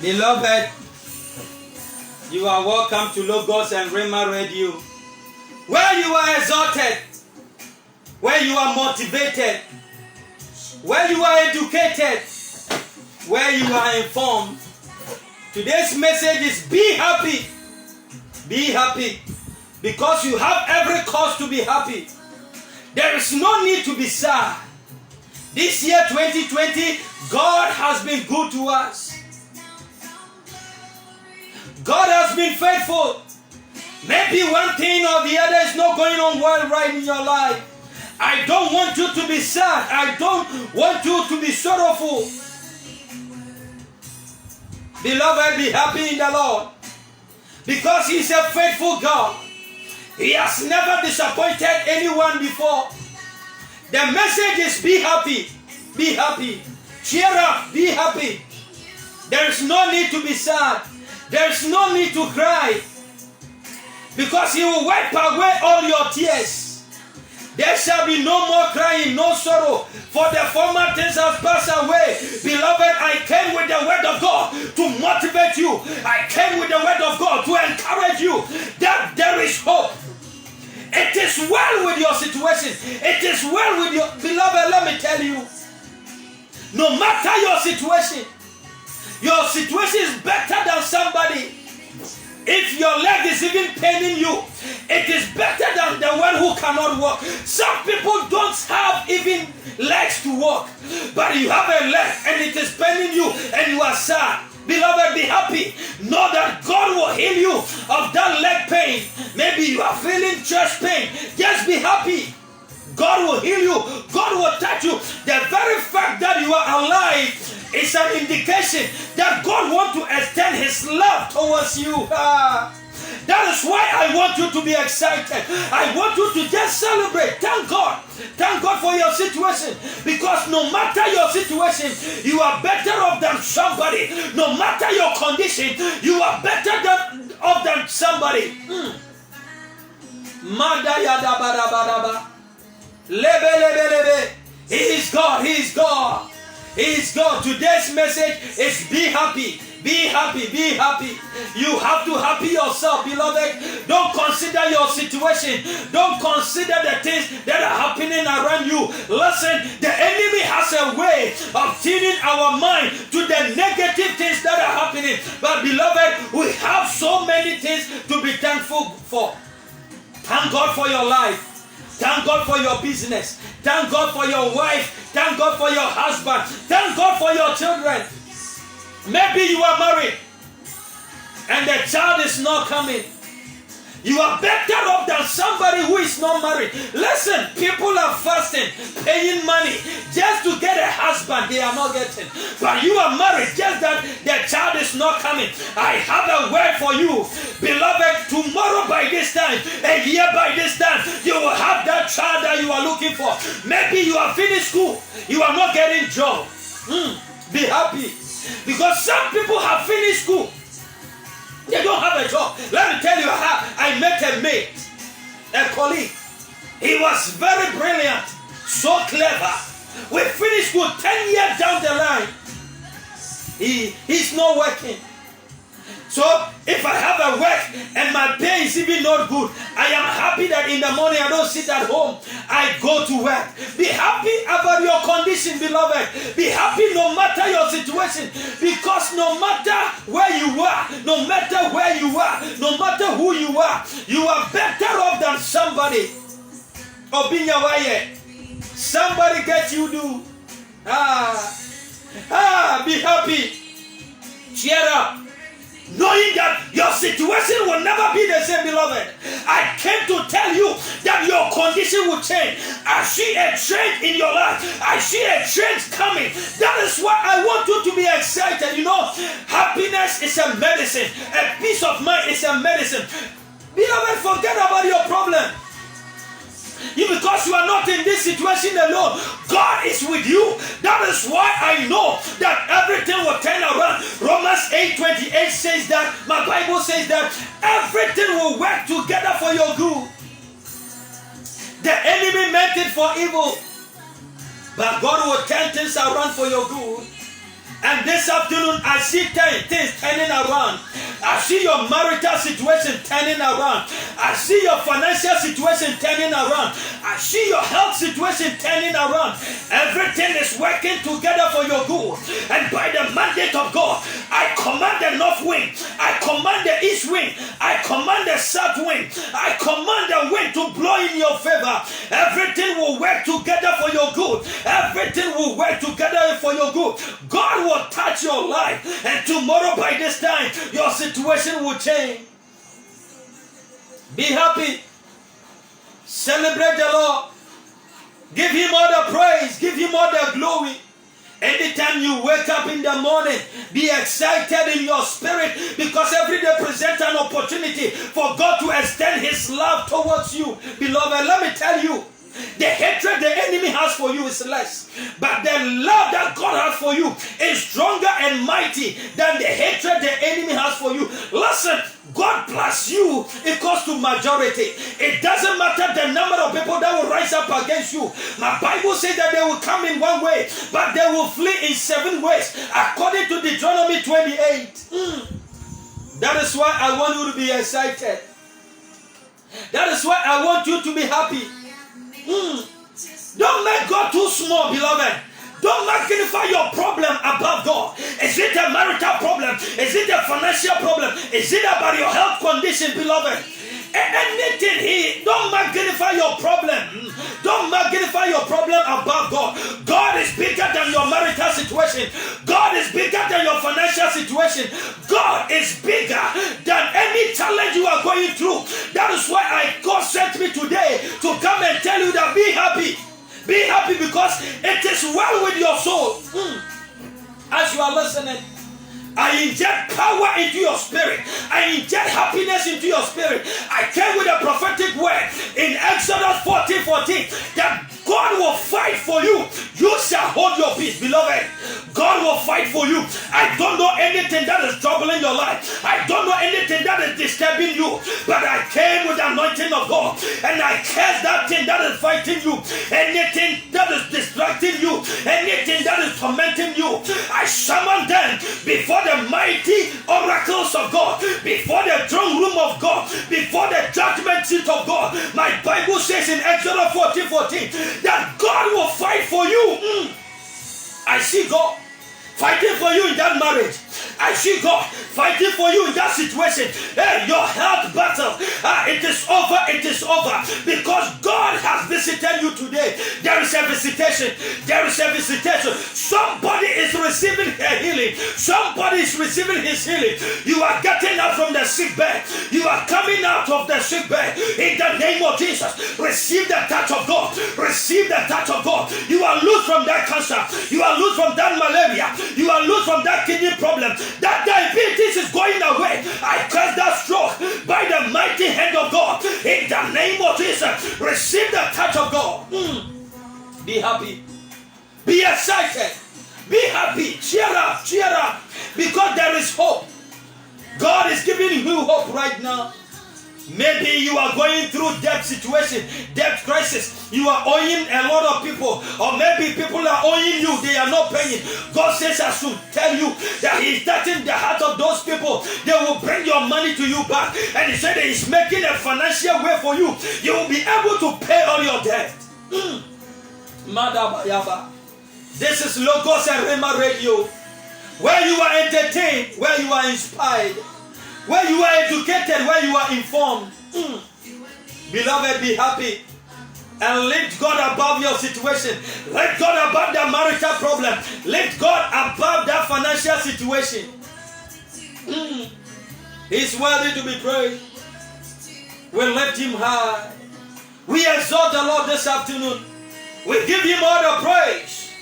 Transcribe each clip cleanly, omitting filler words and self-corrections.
Beloved, you are welcome to Logos and Rhema Radio, where you are exalted, where you are motivated, where you are educated, where you are informed. Today's message is be happy. Be happy because you have every cause to be happy. There is no need to be sad. This year 2020, God has been good to us. God has been faithful. Maybe one thing or the other is not going on well right in your life. I don't want you to be sad. I don't want you to be sorrowful. Beloved, be happy in the Lord because He is a faithful God. He has never disappointed anyone before. The message is be happy. Be happy. Cheer up. Be happy. There is no need to be sad. There is no need to cry because He will wipe away all your tears. There shall be no more crying, no sorrow, for the former things have passed away. Beloved, I came with the word of God to motivate you. I came with the word of God to encourage you that there is hope. It is well with your situation. It is well with your beloved. Let me tell you, no matter your situation is better than somebody. If your leg is even paining you, it is better than the one who cannot walk. Some people don't have even legs to walk, but you have a leg and it is paining you and you are sad. Beloved, be happy. Know that God will heal you of that leg pain. Maybe you are feeling chest pain. Just be happy. God will heal you. God will touch you. The very fact that you are alive is an indication that God wants to extend His love towards you. That is why I want you to be excited. I want you to just celebrate. Thank God. Thank God for your situation. Because no matter your situation, you are better off than somebody. No matter your condition, you are better off than somebody. He is God. He is God. He is God. Today's message is be happy. Be happy. Be happy. You have to happy yourself, beloved. Don't consider your situation. Don't consider the things that are happening around you. Listen, the enemy has a way of tuning our mind to the negative things that are happening. But beloved, we have so many things to be thankful for. Thank God for your life. Thank God for your business. Thank God for your wife. Thank God for your husband. Thank God for your children. Maybe you are married and the child is not coming. You are better off than somebody who is not married. Listen, people are fasting, paying money just to get a husband they are not getting. But you are married, just that the child is not coming. I have a word for you. Beloved, tomorrow by this time, a year by this time, you will have that child that you are looking for. Maybe you have finished school, you are not getting job. Be happy. Because some people have finished school. They don't have a job. Let me tell you how I met a mate, a colleague. He was very brilliant, so clever. We finished school 10 years down the line. He's not working. So if I have a work and my pay is even not good, I am happy that in the morning I don't sit at home. I go to work. Be happy about your condition, beloved. Be happy no matter your situation. Because no matter where you are, no matter where you are, no matter who you are better off than somebody. Obinyawaye. Somebody get you do. Be happy. Cheer up. Knowing that your situation will never be the same, beloved. I came to tell you that your condition will change. I see a change in your life. I see a change coming. That is why I want you to be excited. You know, happiness is a medicine. A peace of mind is a medicine. Beloved, forget about your problem. Because you are not in this situation alone. God is with you. That is why I know that everything will turn around. Romans 8:28 says that, my Bible says that everything will work together for your good. The enemy meant it for evil, but God will turn things around for your good. And this afternoon, I see things turning around. I see your marital situation turning around. I see your financial situation turning around. I see your health situation turning around. Everything is working together for your good. And by the mandate of God, I command the north wind. I command the east wind. I command the south wind. I command the wind to blow in your favor. Everything will work together for your good. Everything will work together for your good. God will touch your life. And tomorrow by this time, your situation will change. Be happy. Celebrate the Lord. Give him all the praise. Give him all the glory. Anytime you wake up in the morning, be excited in your spirit, because every day presents an opportunity for God to extend his love towards you. Beloved, let me tell you, the hatred the enemy has for you is less, but the love that God has for you is stronger and mighty than the hatred the enemy has for you. Listen, God plus you equals to majority. It doesn't matter the number of people that will rise up against you. My Bible says that they will come in one way, but they will flee in 7 ways, according to Deuteronomy 28. That is why I want you to be excited. That is why I want you to be happy. Don't make God too small, beloved. Don't magnify your problem above God. Is it a marital problem? Is it a financial problem? Is it about your health condition, beloved? Anything here, don't magnify your problem. Don't magnify your problem above God. God is bigger than your marital situation. God is bigger than your financial situation. God is bigger than any challenge you are going through. That is why God sent me today to come and tell you that be happy. Be happy, because it is well with your soul. As you are listening, I inject power into your spirit. I inject happiness into your spirit. I came with a prophetic word in Exodus 14:14 that God will fight for you. You shall hold your peace, beloved. God will fight for you. I don't know anything that is troubling your life. I don't know anything that is disturbing you. But I came with the anointing of God, and I curse that thing that is fighting you. Anything that is distracting you. Anything that is tormenting you. I summon them before the mighty oracles of God, before the throne room of God, before the judgment seat of God. My Bible says in Exodus 14:14 that God will fight for you. I see God fighting for you in that marriage. I see God fighting for you in that situation. Hey, your health battle, it is over. It is over, because God has visited you today. There is a visitation. There is a visitation. Somebody is receiving a healing. Somebody is receiving his healing. You are getting out from the sick bed. You are coming out of the sick bed in the name of Jesus. Receive the touch of God. Receive the touch of God. You are loose from that cancer. You are loose from that malaria. You are loose from that kidney problem. That diabetes is going away. I curse that stroke by the mighty hand of God. In the name of Jesus, receive the touch of God. Be happy. Be excited. Be happy. Cheer up. Cheer up. Because there is hope. God is giving you hope right now. Maybe you are going through debt situation, debt crisis. You are owing a lot of people, or maybe people are owing you, they are not paying. God says I should tell you that He is touching the heart of those people. They will bring your money to you back. And He said that He's making a financial way for you. You will be able to pay all your debt. Madabayaba. This is Logos and Rhema Radio, where you are entertained, where you are inspired, where you are educated, where you are informed. Beloved, be happy and lift God above your situation. Lift God above that marital problem. Lift God above that financial situation. He's worthy to be praised. We lift Him high. We exalt the Lord this afternoon. We give Him all the praise.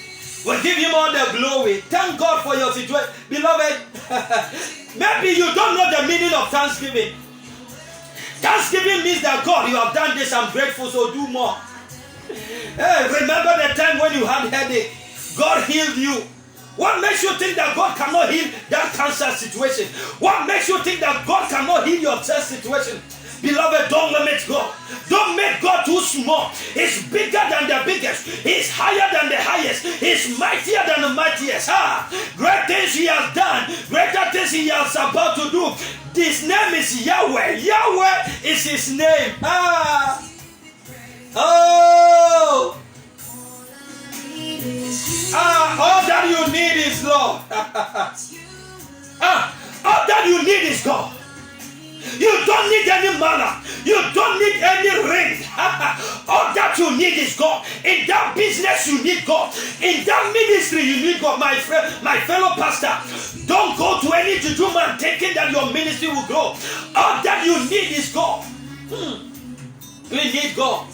We give Him all the glory. Thank God for your situation. Beloved, maybe you don't know the meaning of thanksgiving. Thanksgiving means that God, you have done this, I'm grateful, so do more. Hey, remember the time when you had headache? God healed you. What makes you think that God cannot heal that cancer situation? What makes you think that God cannot heal your chest situation? Beloved, don't limit God. Don't make God too small. He's bigger than the biggest. He's higher than the highest. He's mightier than the mightiest. Great things he has done. Greater things he has about to do. His name is Yahweh. Yahweh is his name. All that you need is Lord. All that you need is God. You don't need any manna. You don't need any ring. All that you need is God. In that business, you need God. In that ministry, you need God. My friend, my fellow pastor, don't go to any juju man thinking that your ministry will grow. All that you need is God. You need God.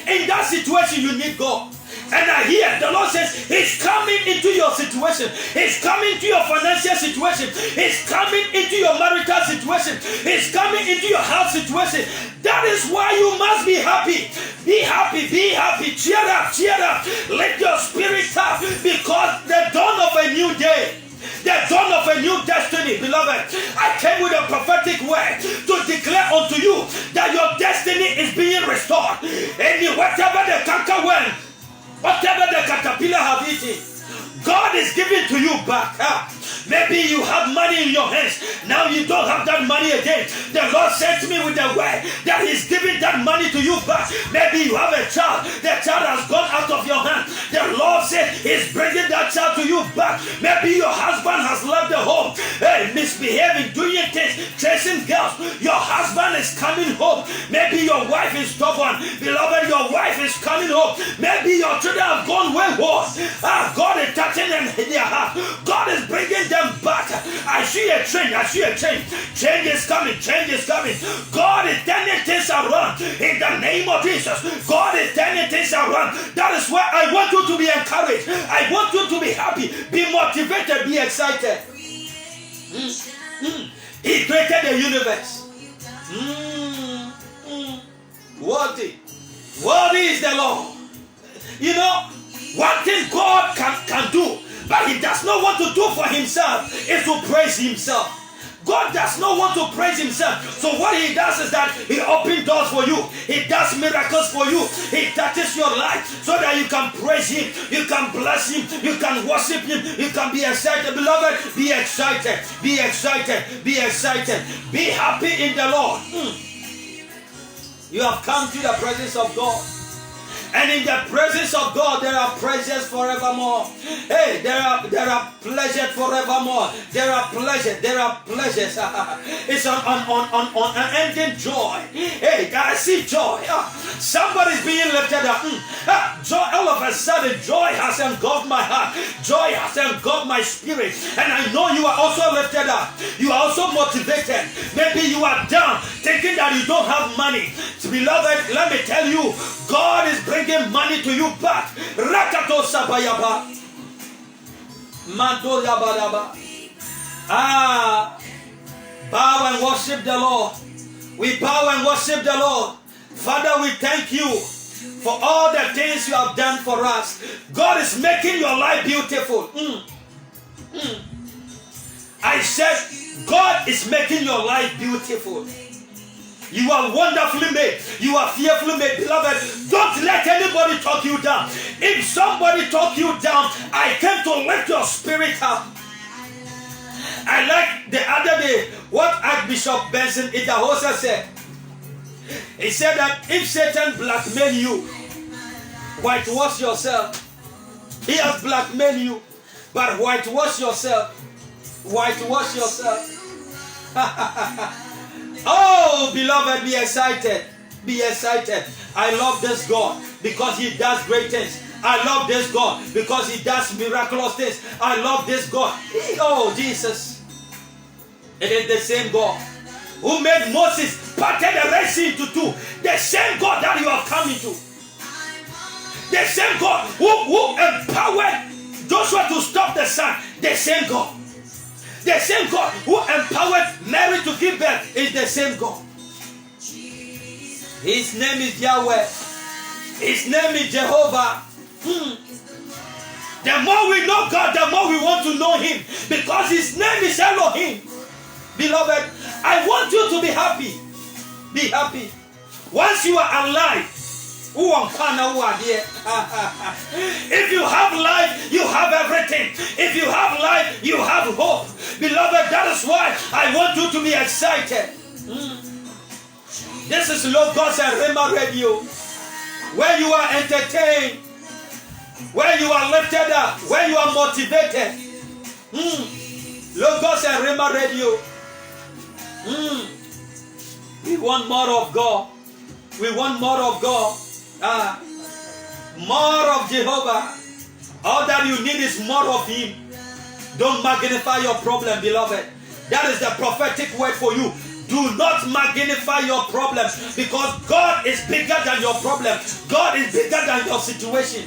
In that situation, you need God. And I hear the Lord says he's coming into your situation. He's coming into your financial situation. He's coming into your marital situation. He's coming into your health situation. That is why you must be happy. Be happy, be happy. Cheer up, cheer up. Let your spirit up, because the dawn of a new day, the dawn of a new destiny, beloved. I came with a prophetic word to declare unto you that your destiny is being restored. And whatever the canker went, whatever the caterpillar have eaten, God is giving to you back. Maybe you have money in your hands. Now you don't have that money again. The Lord said to me with the word that he's giving that money to you back. Maybe you have a child. The child has gone out of your hand. The Lord said he's bringing that child to you back. Maybe your husband has left the home. Hey, misbehaving, doing things, chasing girls. Your husband is coming home. Maybe your wife is stubborn. Beloved, your wife is coming home. Maybe your children have gone wayward. God is touching them in their heart. God is bringing them back. I see a change. I see a change. Change is coming. Change is coming. God is turning things around in the name of Jesus. God is turning things around. That is why I want you to be encouraged. I want you to be happy, be motivated, be excited. He created the universe. Worthy is the Lord. You know, one thing God can do, but he does not want to do for himself, is to praise himself. God does not want to praise himself. So what he does is that he opens doors for you. He does miracles for you. He touches your life so that you can praise him. You can bless him. You can worship him. You can be excited. Beloved, be excited. Be excited. Be excited. Be happy in the Lord. You have come to the presence of God. And in the presence of God, there are pleasures forevermore. Hey, there are pleasures forevermore. There are pleasures. There are pleasures. It's an unending joy. Hey, I see joy. Somebody's being lifted up. Joy, all of a sudden, joy has engulfed my heart. Joy has engulfed my spirit. And I know you are also lifted up. You are also motivated. Maybe you are down, thinking that you don't have money. Beloved, let me tell you, God is bringing money to you back. Rakato sabayaba. Mando yabadaba. Bow and worship the Lord. We bow and worship the Lord. Father, we thank you for all the things you have done for us. God is making your life beautiful. I said, God is making your life beautiful. You are wonderfully made. You are fearfully made. Beloved, don't let anybody talk you down. If somebody talk you down, I came to lift your spirit up. I like the other day what Archbishop Benson Idahosa said. He said that if Satan blackmail you, whitewash yourself. He has blackmailed you, but whitewash yourself. Whitewash yourself. Oh, beloved, be excited. Be excited. I love this God because he does great things. I love this God because he does miraculous things. I love this God. Oh, Jesus. It is the same God who made Moses parted the Red Sea into two. The same God that you are coming to. The same God who empowered Joshua to stop the sun. The same God. The same God who empowered Mary to give birth is the same God. His name is Yahweh. His name is Jehovah. The more we know God, the more we want to know him, because his name is Elohim. Beloved, I want you to be happy. Be happy. Once you are alive, if you have life, you have everything. If you have life, you have hope. Beloved, that is why I want you to be excited. This is Logos and Rhema Radio, where you are entertained, where you are lifted up, where you are motivated. Logos and Rhema Radio. We want more of God. We want more of God. More of Jehovah. All that you need is more of Him. Don't magnify your problem, beloved. That is the prophetic word for you. Do not magnify your problems, because God is bigger than your problem. God is bigger than your situation.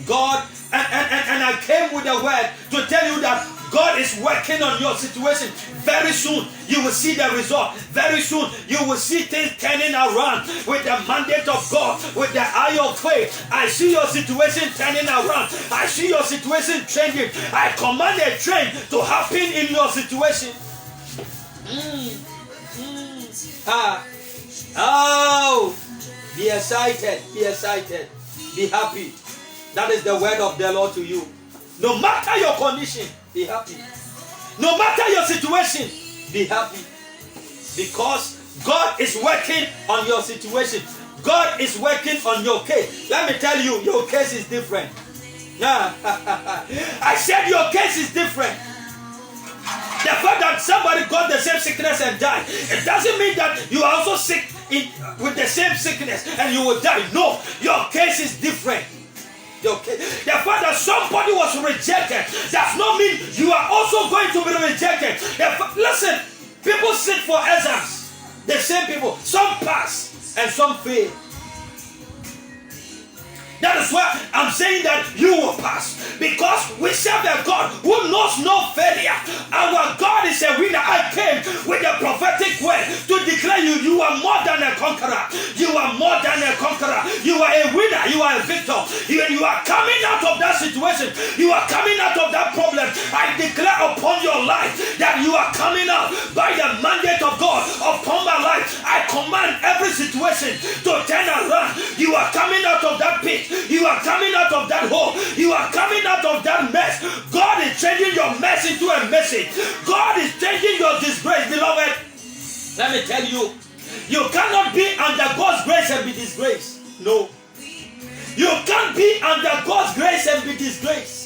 God, and I came with a word to tell you that God is working on your situation. Very soon, you will see the result. Very soon, you will see things turning around with the mandate of God, with the eye of faith. I see your situation turning around. I see your situation changing. I command a change to happen in your situation. Oh, be excited, be excited, be happy. That is the word of the Lord to you. No matter your condition, be happy. No matter your situation, be happy. Because God is working on your situation. God is working on your case. Let me tell you, your case is different. I said your case is different. The fact that somebody got the same sickness and died, it doesn't mean that you are also sick with the same sickness and you will die. No, your case is different. Okay. The fact that somebody was rejected does not mean you are also going to be rejected. Listen, people sit for exams. The same people. Some pass and some fail. That is why I'm saying that you will pass. Because we serve a God who knows no failure. Our God is a winner. I came with a prophetic word to declare you are more than a conqueror. You are more than a conqueror. You are a winner. You are a victor. You are coming out of that situation. You are coming out of that problem. I declare upon your life that you are coming out by the mandate of God upon my life. I command every situation to turn around. You are coming out of that pit. You are coming out of that hole. You are coming out of that mess. God is changing your mess into a message. God is changing your disgrace, beloved. Let me tell you, you cannot be under God's grace and be disgraced. No. You can't be under God's grace and be disgraced.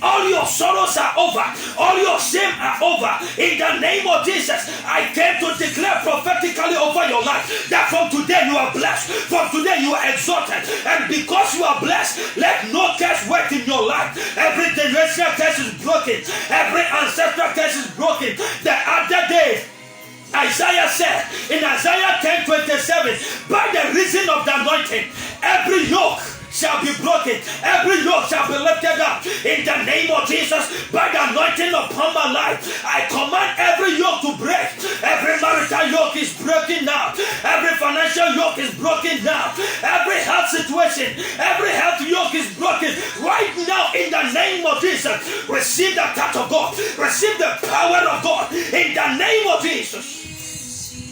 All your sorrows are over. All your shame are over. In the name of Jesus, I came to declare prophetically over your life that from today you are blessed. From today you are exalted. And because you are blessed, let no curse work in your life. Every generational curse is broken. Every ancestral curse is broken. The other day, Isaiah said in Isaiah 10:27, by the reason of the anointing, every yoke shall be broken. Every yoke shall be lifted up. In the name of Jesus, by the anointing upon my life, I command every yoke to break. Every marital yoke is broken now. Every financial yoke is broken now. Every health situation, every health yoke is broken right now in the name of Jesus. Receive the touch of God. Receive the power of God in the name of Jesus.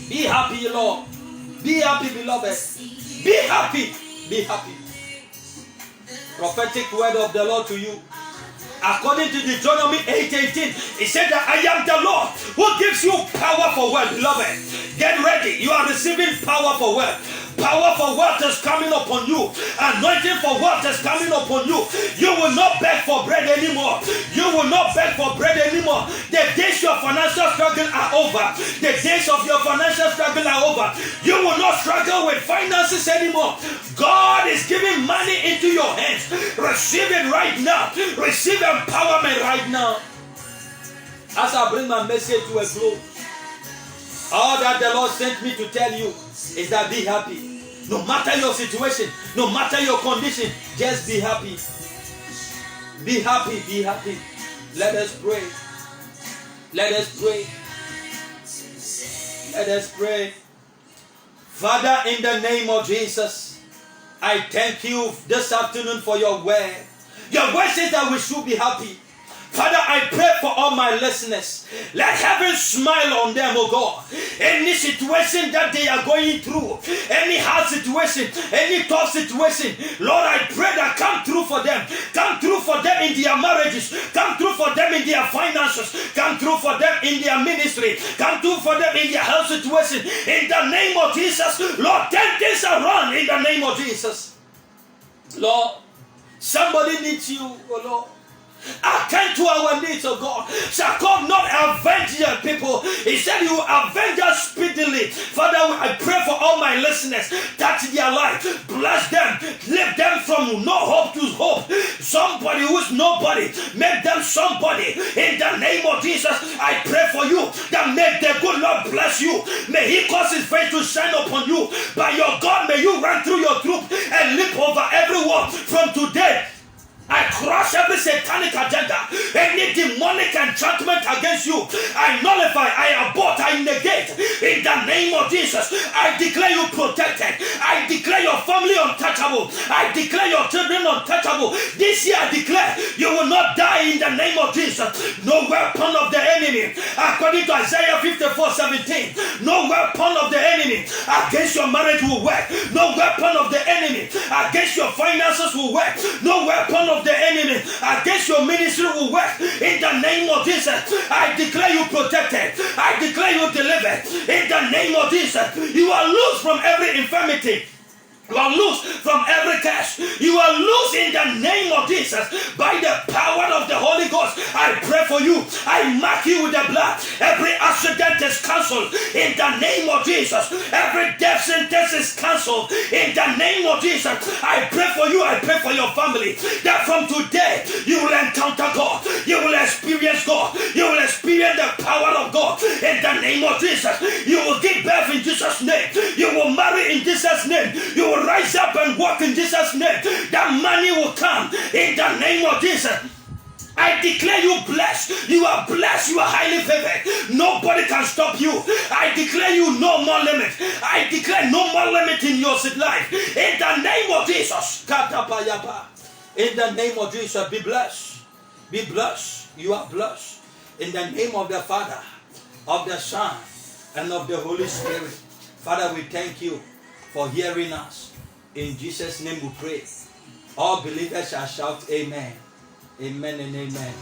Be happy, Lord. Be happy, beloved. Be happy. Be happy. Prophetic word of the Lord to you. According to Deuteronomy 8:18, it said that I am the Lord who gives you power for wealth. Beloved, get ready. You are receiving power for wealth. Power for wealth is coming upon you. Anointing for wealth is coming upon you. You will not beg for bread anymore. You will not beg for bread anymore. The days of financial struggle are over. The days of your financial struggle are over. You will not struggle with finances anymore. God is giving money into your hands. Receive it right now. Receive empowerment right now. As I bring my message to a close, all that the Lord sent me to tell you is that be happy. No matter your situation, no matter your condition, just be happy. Be happy, be happy. Let us pray. Let us pray. Let us pray. Father, in the name of Jesus, I thank you this afternoon for your word. Your word says that we should be happy. Father, I pray for all my listeners. Let heaven smile on them, oh God. Any situation that they are going through, any hard situation, any tough situation, Lord, I pray that come through for them. Come through for them in their marriages. Come through for them in their finances. Come through for them in their ministry. Come through for them in their health situation. In the name of Jesus, Lord, turn things around in the name of Jesus. Lord, somebody needs you, oh Lord. Attend to our needs, oh God. Shall God not avenge your people? He said you will avenge us speedily. Father, I pray for all my listeners. Touch their life. Bless them. Lift them from no hope to hope. Somebody who's nobody. Make them somebody. In the name of Jesus, I pray for you that may the good Lord bless you. May He cause His face to shine upon you. By your God, may you run through your troop and leap over everyone from today. I crush every satanic agenda, any demonic enchantment against you. I nullify, I abort, I negate. In the name of Jesus, I declare you protected. I declare your family untouchable. I declare your children untouchable. This year I declare you will not die in the name of Jesus. No weapon of the enemy, according to Isaiah 54:17, no weapon of the enemy against your marriage will work. No weapon of the enemy against your finances will work. No weapon of the enemy against your ministry will work. In the name of Jesus, I declare you protected. I declare you delivered. In the name of Jesus, you are loose from every infirmity. You are loose from every curse. You are loose in the name of Jesus. By the power of the Holy Ghost, I pray for you. I mark you with the blood. Every accident is cancelled in the name of Jesus. Every death sentence is cancelled in the name of Jesus. I pray for you. I pray for your family. That from today, you will encounter God. You will experience God. You will experience the power of God in the name of Jesus. You will give birth in Jesus' name. You will marry in Jesus' name. You will rise up and walk in Jesus' name. That money will come in the name of Jesus. I declare you blessed. You are blessed. You are highly favored. Nobody can stop you. I declare you no more limit. I declare no more limit in your life. In the name of Jesus. In the name of Jesus, be blessed. Be blessed. You are blessed. In the name of the Father, of the Son, and of the Holy Spirit. Father, we thank you for hearing us. In Jesus' name we pray. All believers shall shout amen. Amen and amen.